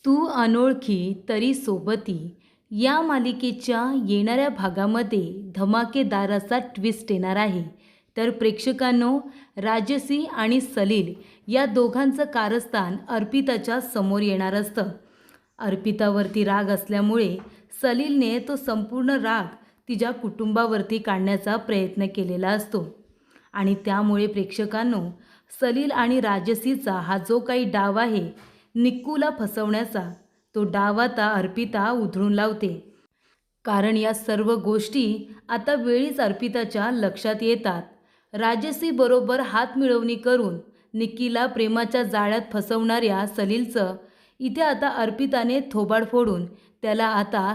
तू अनोळखी तरी सोबती या मालिकेच्या येणाऱ्या भागामध्ये धमाकेदार असा ट्विस्ट येणार आहे. तर प्रेक्षकांनो, राजसी आणि सलील या दोघांचं कारस्थान अर्पिताच्या समोर येणार असतं. अर्पितावरती राग असल्यामुळे सलीलने तो संपूर्ण राग तिच्या कुटुंबावरती काढण्याचा प्रयत्न केलेला असतो आणि त्यामुळे प्रेक्षकांनो, सलील आणि राजसीचा हा जो काही डाव आहे निक्कूला फसवण्याचा, तो डाव आता अर्पिता उधळून लावते. कारण या सर्व गोष्टी आता वेळीच अर्पिताच्या लक्षात येतात. राजसी बरोबर हातमिळवणी करून निक्कीला प्रेमाच्या जाळ्यात फसवणाऱ्या सलीलचं इथे आता अर्पिताने थोबाड फोडून त्याला आता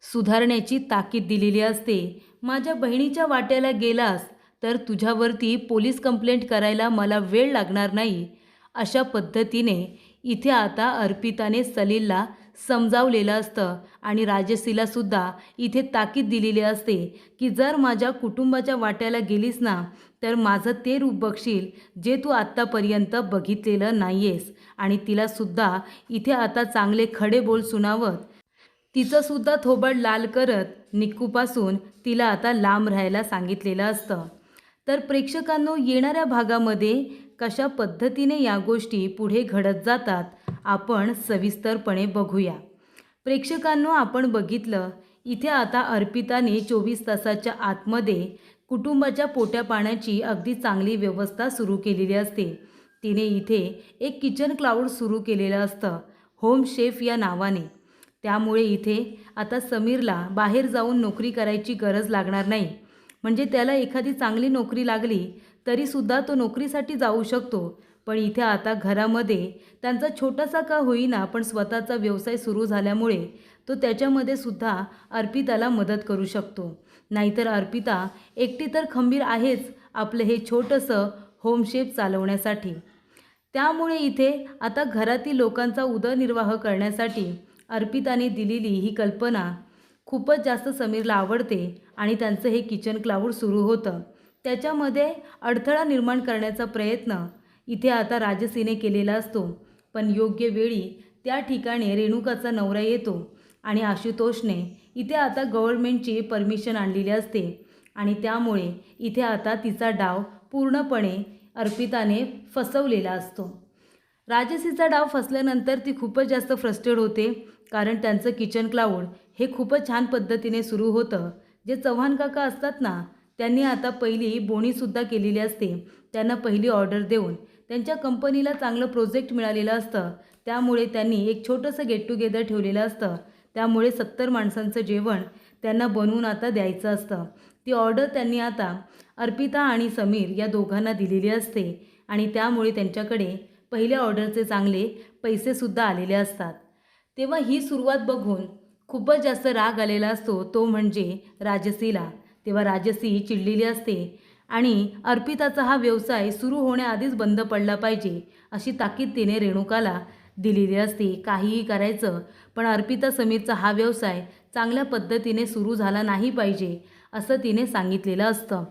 सुधारण्याची ताकीद दिलेली असते. माझ्या बहिणीच्या वाट्याला गेलास तर तुझ्यावरती पोलीस कंप्लेंट करायला मला वेळ लागणार नाही, अशा पद्धतीने इथे आता अर्पिताने सलीलला समजावलेलं असतं आणि राजसीला सुद्धा इथे ताकीद दिलेली असते की जर माझ्या कुटुंबाच्या वाट्याला गेलीस ना तर माझं ते रूप बघशील जे तू आत्तापर्यंत बघितलेलं नाही आहेस. आणि तिलासुद्धा इथे आता चांगले खडे बोल सुनावत तिचंसुद्धा थोबड लाल करत निक्कूपासून तिला आता लांब राहायला सांगितलेलं असतं. तर प्रेक्षकांनो, येणाऱ्या भागामध्ये कशा पद्धतीने या गोष्टी पुढे घडत जातात आपण सविस्तरपणे बघूया. प्रेक्षकांनो, आपण बघितलं इथे आता अर्पिताने 24 तासाच्या आतमध्ये कुटुंबाच्या पोट्यापाण्याची अगदी चांगली व्यवस्था सुरू केलेली असते. तिने इथे एक किचन क्लाउड सुरू केलेलं असतं होम शेफ या नावाने. त्यामुळे इथे आता समीरला बाहेर जाऊन नोकरी करायची गरज लागणार नाही. म्हणजे त्याला एखादी चांगली नोकरी लागली तरीसुद्धा तो नोकरीसाठी जाऊ शकतो. पण इथे आता घरामध्ये त्यांचा छोटासा का होईना पण स्वतःचा व्यवसाय सुरू झाल्यामुळे तो त्याच्यामध्ये सुद्धा अर्पिताला मदत करू शकतो. नाहीतर अर्पिता एकटी तर खंबीर आहेच आपलं हे छोटंसं होमशेफ चालवण्यासाठी. त्यामुळे इथे आता घरातील लोकांचा उदरनिर्वाह करण्यासाठी अर्पिताने दिलेली ही कल्पना खूपच जास्त समीरला आवडते आणि त्यांचं हे किचन क्लाउड सुरू होतं. त्याच्यामध्ये अडथळा निर्माण करण्याचा प्रयत्न इथे आता राजसीने केलेला असतो. पण योग्य वेळी त्या ठिकाणी रेणुकाचा नवरा येतो आणि आशुतोषने इथे आता गव्हर्नमेंटची परमिशन आणलेली असते आणि त्यामुळे इथे आता तिचा डाव पूर्णपणे अर्पिताने फसवलेला असतो. राजसीचा डाव फसल्यानंतर ती खूपच जास्त फ्रस्ट्रेट होते. कारण त्यांचं किचन क्लाउड हे खूपच छान पद्धतीने सुरू होतं. जे चव्हाण काका असतात ना, त्यांनी आता पहिली बोणीसुद्धा केलेली असते. त्यांना पहिली ऑर्डर देऊन त्यांच्या कंपनीला चांगलं प्रोजेक्ट मिळालेलं असतं. त्यामुळे त्यांनी एक छोटंसं गेट टुगेदर ठेवलेलं असतं. त्यामुळे 70 माणसांचं जेवण त्यांना बनवून आता द्यायचं असतं. ती ऑर्डर त्यांनी आता अर्पिता आणि समीर या दोघांना दिलेली असते आणि त्यामुळे त्यांच्याकडे पहिल्या ऑर्डरचे चांगले पैसेसुद्धा आलेले असतात. तेव्हा ही सुरुवात बघून खूपच जास्त राग आलेला असतो, तो म्हणजे राजसीला. तेव्हा राजसी चिडलेली असते आणि अर्पिताचा हा व्यवसाय सुरू होण्याआधीच बंद पडला पाहिजे अशी ताकीद तिने रेणुकाला दिलेली असते. काहीही करायचं पण अर्पिता समीरचा हा व्यवसाय चांगल्या पद्धतीने सुरू झाला नाही पाहिजे असं तिने सांगितलेलं असतं.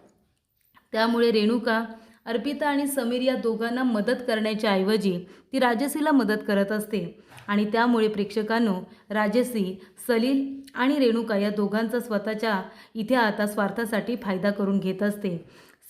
त्यामुळे रेणुका अर्पिता आणि समीर या दोघांना मदत करण्याच्या ऐवजी ती राजसीला मदत करत असते आणि त्यामुळे प्रेक्षकांनो, राजसी, सलील आणि रेणुका या दोघांचा स्वतःच्या इथे आता स्वार्थासाठी फायदा करून घेत असते.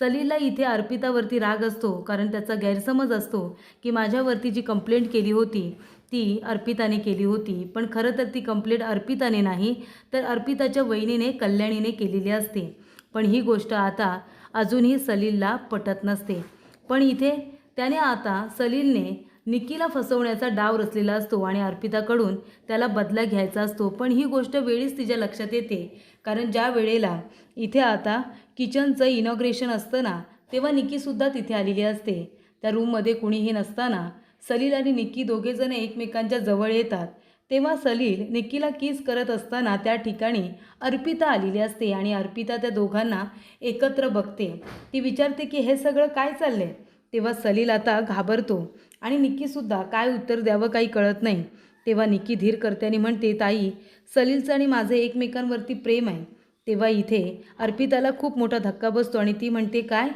सलीलला इथे अर्पितावरती राग असतो कारण त्याचा गैरसमज असतो की माझ्यावरती जी कंप्लेंट केली होती ती अर्पिताने केली होती. पण खरं तर ती कंप्लेंट अर्पिताने नाही तर अर्पिताच्या वहिनीने, कल्याणीने केलेली असते. पण ही गोष्ट आता अजूनही सलीलला पटत नसते. पण इथे त्याने आता सलीलने निक्कीला फसवण्याचा डाव रचलेला असतो आणि अर्पिताकडून त्याला बदला घ्यायचा असतो. पण ही गोष्ट वेळीच तिच्या लक्षात येते कारण ज्या वेळेला इथे आता किचनचं इनॉग्रेशन असतं ना, तेव्हा निक्कीसुद्धा तिथे आलेली असते. त्या रूममध्ये कुणीही नसताना सलील आणि निक्की दोघेजण एकमेकांच्या जवळ येतात. तेव्हा सलील निक्कीला किस करत असताना त्या ठिकाणी अर्पिता आलेली असते आणि अर्पिता त्या दोघांना एकत्र बघते. ती विचारते की हे सगळं काय चाललं आहे. तेव्हा सलील आता घाबरतो आणि निक्कीसुद्धा काय उत्तर द्यावं काही कळत नाही. तेव्हा निक्की धीर करते आणि म्हणते, ताई, सलीलचं आणि माझं एकमेकांवरती प्रेम आहे. तेव्हा इथे अर्पिताला खूप मोठा धक्का बसतो आणि ती म्हणते, काय,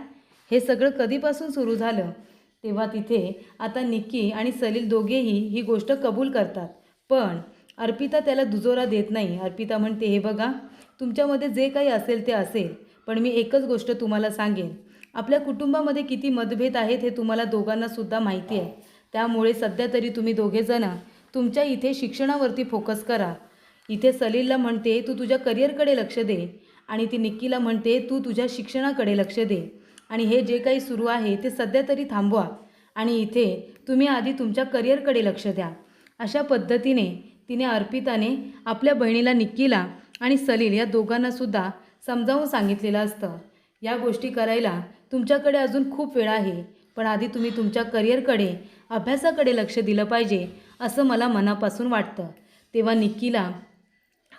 हे सगळं कधीपासून सुरू झालं. तेव्हा तिथे आता निक्की आणि सलील दोघेही ही गोष्ट कबूल करतात. पण अर्पिता त्याला दुजोरा देत नाही. अर्पिता म्हणते, हे बघा, तुमच्यामध्ये जे काही असेल ते असेल, पण मी एकच गोष्ट तुम्हाला सांगेन, आपल्या कुटुंबामध्ये किती मतभेद आहेत हे तुम्हाला दोघांनासुद्धा माहिती आहे. त्यामुळे सध्या तरी तुम्ही दोघेजणं तुमच्या इथे शिक्षणावरती फोकस करा. इथे सलीलला म्हणते, तू तुझ्या करिअरकडे लक्ष दे, आणि ती निक्कीला म्हणते, तू तुझ्या शिक्षणाकडे लक्ष दे, आणि हे जे काही सुरू आहे ते सध्या तरी थांबवा, आणि इथे तुम्ही आधी तुमच्या करिअरकडे लक्ष द्या. अशा पद्धतीने तिने अर्पिताने आपल्या बहिणीला निक्कीला आणि सलील या दोघांनासुद्धा समजावून सांगितलेलं असतं. या गोष्टी करायला तुमच्याकडे अजून खूप वेळ आहे, पण आधी तुम्ही तुमच्या करिअरकडे, अभ्यासाकडे लक्ष दिलं पाहिजे, असं मला मनापासून वाटतं. तेव्हा निक्कीला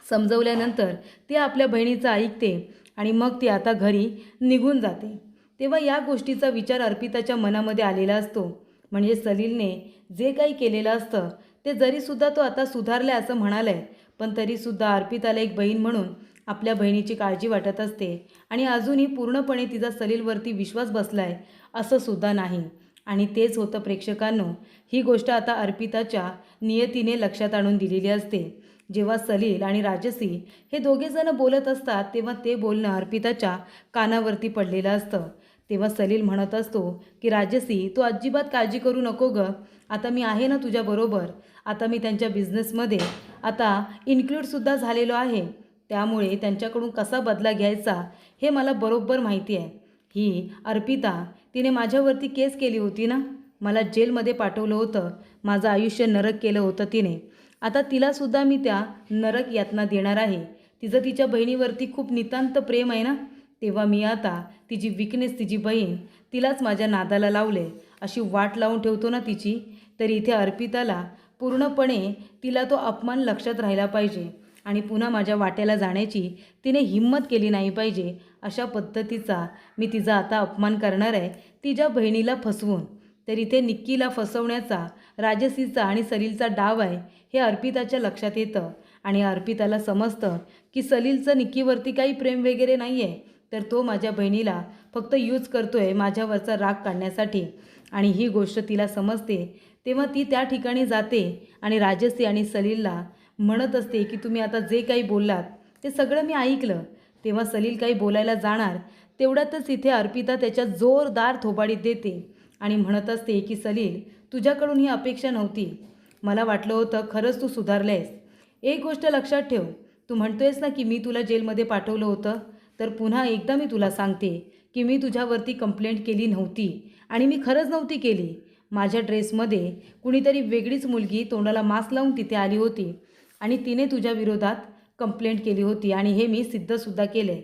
समजवल्यानंतर ती आपल्या बहिणीचं ऐकते आणि मग ती आता घरी निघून जाते. तेव्हा या गोष्टीचा विचार अर्पिताच्या मनामध्ये आलेला असतो. म्हणजे सलीलने जे काही केलेलं असतं ते जरीसुद्धा तो आता सुधारला असं म्हणालाय, पण तरीसुद्धा अर्पिताला एक बहीण म्हणून आपल्या बहिणीची काळजी वाटत असते, आणि अजूनही पूर्णपणे तिचा सलीलवरती विश्वास बसलाय असं सुद्धा नाही. आणि तेच होतं प्रेक्षकांनो, ही गोष्ट आता अर्पिताच्या नियतीने लक्षात आणून दिलेली असते. जेव्हा सलील आणि राजसी हे दोघेजणं बोलत असतात तेव्हा ते बोलणं अर्पिताच्या कानावरती पडलेलं असतं. तेव्हा सलील म्हणत असतो की राजसी, तू अजिबात काळजी करू नको गं, आता मी आहे ना तुझ्याबरोबर. आता मी त्यांच्या बिझनेसमध्ये आता इन्क्लूडसुद्धा झालेलो आहे, त्यामुळे त्यांच्याकडून कसा बदला घ्यायचा हे मला बरोबर माहिती आहे. ही अर्पिता, तिने माझ्यावरती केस केली होती ना, मला जेलमध्ये पाठवलं होतं, माझं आयुष्य नरक केलं होतं तिने. आता तिलासुद्धा मी त्या नरक यातना देणार आहे. तिचं तिच्या बहिणीवरती खूप नितांत प्रेम आहे ना, तेव्हा मी आता तिची विकनेस, तिची बहीण, तिलाच माझ्या नादाला लावले, अशी वाट लावून ठेवतो ना तिची. तर इथे अर्पिताला पूर्णपणे तिला तो अपमान लक्षात राहिला पाहिजे, आणि पुन्हा माझ्या वाट्याला जाण्याची तिने हिंमत केली नाही पाहिजे. अशा पद्धतीचा मी तिचा आता अपमान करणार आहे, तिच्या बहिणीला फसवून. तर इथे निक्कीला फसवण्याचा राजसीचा आणि सलीलचा डाव आहे हे अर्पिताच्या लक्षात येतं, आणि अर्पिताला समजतं की सलीलचं निक्कीवरती काही प्रेम वगैरे नाही आहे, तर तो माझ्या बहिणीला फक्त यूज करतो आहे माझ्यावरचा राग काढण्यासाठी. आणि ही गोष्ट तिला समजते. तेव्हा ती त्या ठिकाणी जाते आणि राजसी आणि सलीलला म्हणत असते की तुम्ही आता जे काही बोललात ते सगळं मी ऐकलं. तेव्हा सलील काही बोलायला जाणार तेवढ्यातच इथे अर्पिता त्याच्या जोरदार थोबाडीत देते आणि म्हणत असते की सलील, तुझ्याकडून ही अपेक्षा नव्हती. मला वाटलं होतं खरंच तू सुधारलेस. एक गोष्ट लक्षात ठेव, तू म्हणतोयस ना की मी तुला जेलमध्ये पाठवलं होतं, तर पुन्हा एकदा मी तुला सांगते की मी तुझ्यावरती कंप्लेंट केली नव्हती, आणि मी खरंच नव्हती केली. माझ्या ड्रेसमध्ये कुणीतरी वेगळीच मुलगी तोंडाला मास्क लावून तिथे आली होती, आणि तिने तुझ्या विरोधात कंप्लेंट केली होती, आणि हे मी सिद्धसुद्धा केले.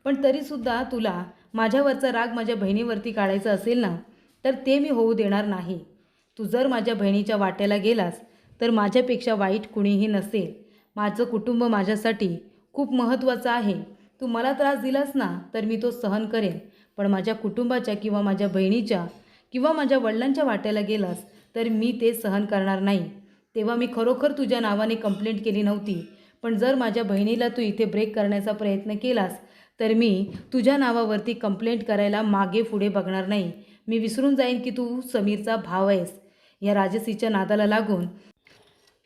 पण तरीसुद्धा तुला माझ्यावरचा राग माझ्या बहिणीवरती काढायचा असेल ना, तर ते मी होऊ देणार नाही. तू जर माझ्या बहिणीच्या वाट्याला गेलास तर माझ्यापेक्षा वाईट कुणीही नसेल. माझं कुटुंब माझ्यासाठी खूप महत्त्वाचं आहे. तू मला त्रास दिलास ना, तर मी तो सहन करेन, पण माझ्या कुटुंबाच्या किंवा माझ्या बहिणीच्या किंवा माझ्या वडिलांच्या वाट्याला गेलास तर मी ते सहन करणार नाही. तेव्हा मी खरोखर तुझ्या नावाने कंप्लेंट केली नव्हती, पण जर माझ्या बहिणीला तू इथे ब्रेक करण्याचा प्रयत्न केलास तर मी तुझ्या नावावरती कंप्लेंट करायला मागे पुढे बघणार नाही. मी विसरून जाईन की तू समीरचा भाव आहेस. या राजसीच्या नादाला लागून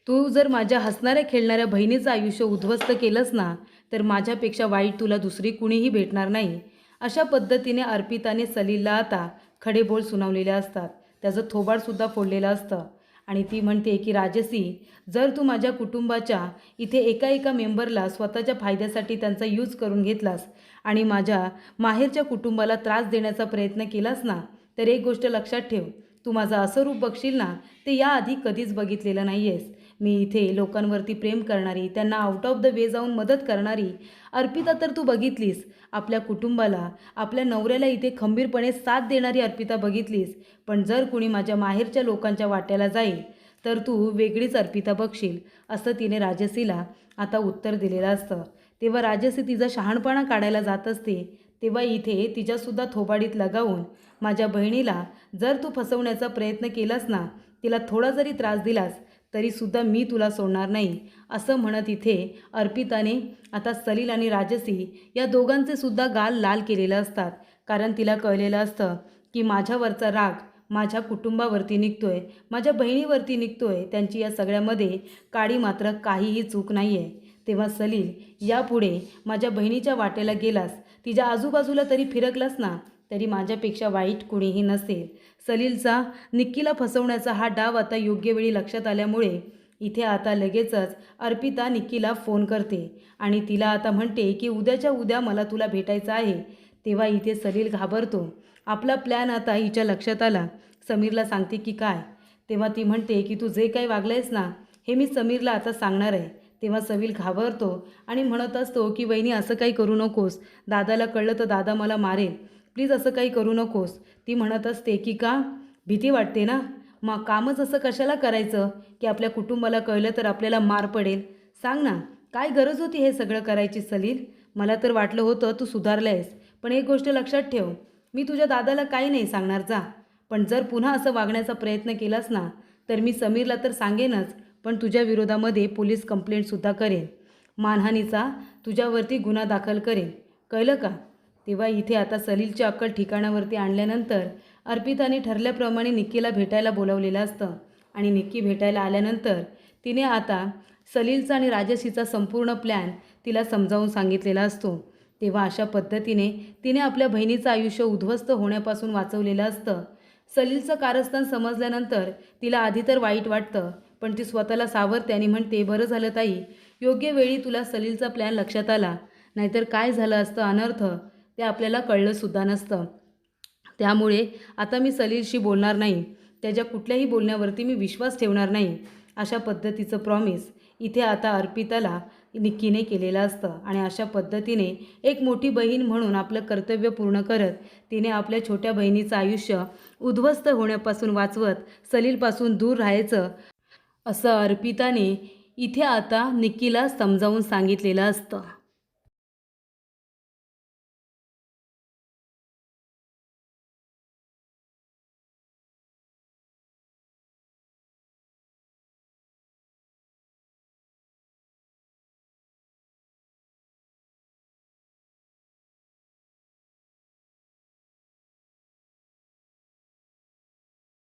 तू जर माझ्या हसणाऱ्या खेळणाऱ्या बहिणीचं आयुष्य उद्ध्वस्त केलंस ना, तर माझ्यापेक्षा वाईट तुला दुसरी कुणीही भेटणार नाही. अशा पद्धतीने अर्पिताने सलीलला आता खडे बोल सुनावलेले असतात. त्याचं थोबाडसुद्धा फोडलेलं असतं, आणि ती म्हणते की राजसी, जर तू माझ्या कुटुंबाच्या इथे एका मेंबरला स्वतःच्या फायद्यासाठी त्यांचा यूज करून घेतलास आणि माझ्या माहेरच्या कुटुंबाला त्रास देण्याचा प्रयत्न केलास ना, तर एक गोष्ट लक्षात ठेव, तू माझं असं रूप बघशील ना ते याआधी कधीच बघितलेलं नाही आहेस. मी इथे लोकांवरती प्रेम करणारी, त्यांना आउट ऑफ द वे जाऊन मदत करणारी अर्पिता तर तू बघितलीस. आपल्या कुटुंबाला, आपल्या नवऱ्याला इथे खंबीरपणे साथ देणारी अर्पिता बघितलीस. पण जर कुणी माझ्या माहेरच्या लोकांच्या वाट्याला जाईल तर तू वेगळीच अर्पिता बघशील, असं तिने राजसीला आता उत्तर दिलेलं असतं. तेव्हा राजसी तिचा शहाणपणा काढायला जात असते. तेव्हा इथे तिच्यासुद्धा थोबाडीत लगावून माझ्या बहिणीला जर तू फसवण्याचा प्रयत्न केलास ना, तिला थोडा जरी त्रास दिलास तरीसुद्धा मी तुला सोडणार नाही, असं म्हणत इथे अर्पिताने आता सलील आणि राजसी या दोघांचे सुद्धा गाल लाल केलेलं असतात. कारण तिला कळलेलं असतं की माझ्यावरचा राग माझ्या कुटुंबावरती निघतोय, माझ्या बहिणीवरती निघतोय. त्यांची या सगळ्यामध्ये काडी मात्र काहीही चूक नाही आहे. तेव्हा सलील, यापुढे माझ्या बहिणीच्या वाटेला गेलास, तिच्या आजूबाजूला तरी फिरकलास ना, तरी माझ्यापेक्षा वाईट कुणीही नसेल. सलीलचा निक्कीला फसवण्याचा हा डाव आता योग्य वेळी लक्षात आल्यामुळे इथे आता लगेचच अर्पिता निक्कीला फोन करते आणि तिला आता म्हणते की उद्याच्या उद्या मला तुला भेटायचं आहे. तेव्हा इथे सलील घाबरतो. आपला प्लॅन आता हिच्या लक्षात आला. समीरला सांगते की काय? तेव्हा ती म्हणते की तू जे काही वागलंयस ना, हे मी समीरला आता सांगणार आहे. तेव्हा समीर घाबरतो आणि म्हणत असतो की वहिनी असं काही करू नकोस, दादाला कळलं तर दादा मला मारेल, प्लीज असं काही करू नकोस. ती म्हणत असते की का? भीती वाटते ना? मग कामच असं कशाला करायचं की आपल्या कुटुंबाला कळलं तर आपल्याला मार पडेल? सांग ना, काय गरज होती हे सगळं करायची सलील? मला तर वाटलं होतं तू सुधारलं आहेस, पण एक गोष्ट लक्षात ठेव, मी तुझ्या दादाला काही नाही सांगणार जा. पण जर पुन्हा असं वागण्याचा प्रयत्न केलास ना, तर मी समीरला तर सांगेनच, पण तुझ्या विरोधामध्ये पोलीस कंप्लेंटसुद्धा करेन. मानहानीचा तुझ्यावरती गुन्हा दाखल करेन, कळलं का? तेव्हा इथे आता सलीलची अक्कल ठिकाणावरती आणल्यानंतर अर्पिताने ठरल्याप्रमाणे निक्कीला भेटायला बोलावलेलं असतं आणि निक्की भेटायला आल्यानंतर तिने आता सलीलचा आणि राजसीचा संपूर्ण प्लॅन तिला समजावून सांगितलेला असतो. तेव्हा अशा पद्धतीने तिने आपल्या बहिणीचं आयुष्य उद्ध्वस्त होण्यापासून वाचवलेलं असतं. सलीलचं कारस्थान समजल्यानंतर तिला आधी तर वाईट वाटतं, पण ती स्वतःला सावरते आणि म्हणते, बरं झालं ताई, योग्य वेळी तुला सलीलचा प्लॅन लक्षात आला, नाहीतर काय झालं असतं अनर्थ ते आपल्याला कळलंसुद्धा नसतं. त्यामुळे आता मी सलीलशी बोलणार नाही, त्याच्या कुठल्याही बोलण्यावरती मी विश्वास ठेवणार नाही, अशा पद्धतीचं प्रॉमिस इथे आता अर्पिताला निक्कीने केलेलं असतं. आणि अशा पद्धतीने एक मोठी बहीण म्हणून आपलं कर्तव्य पूर्ण करत तिने आपल्या छोट्या बहिणीचं आयुष्य उद्ध्वस्त होण्यापासून वाचवत सलीलपासून दूर राहायचं असं अर्पिताने इथे आता निक्कीला समजावून सांगितलेलं असतं.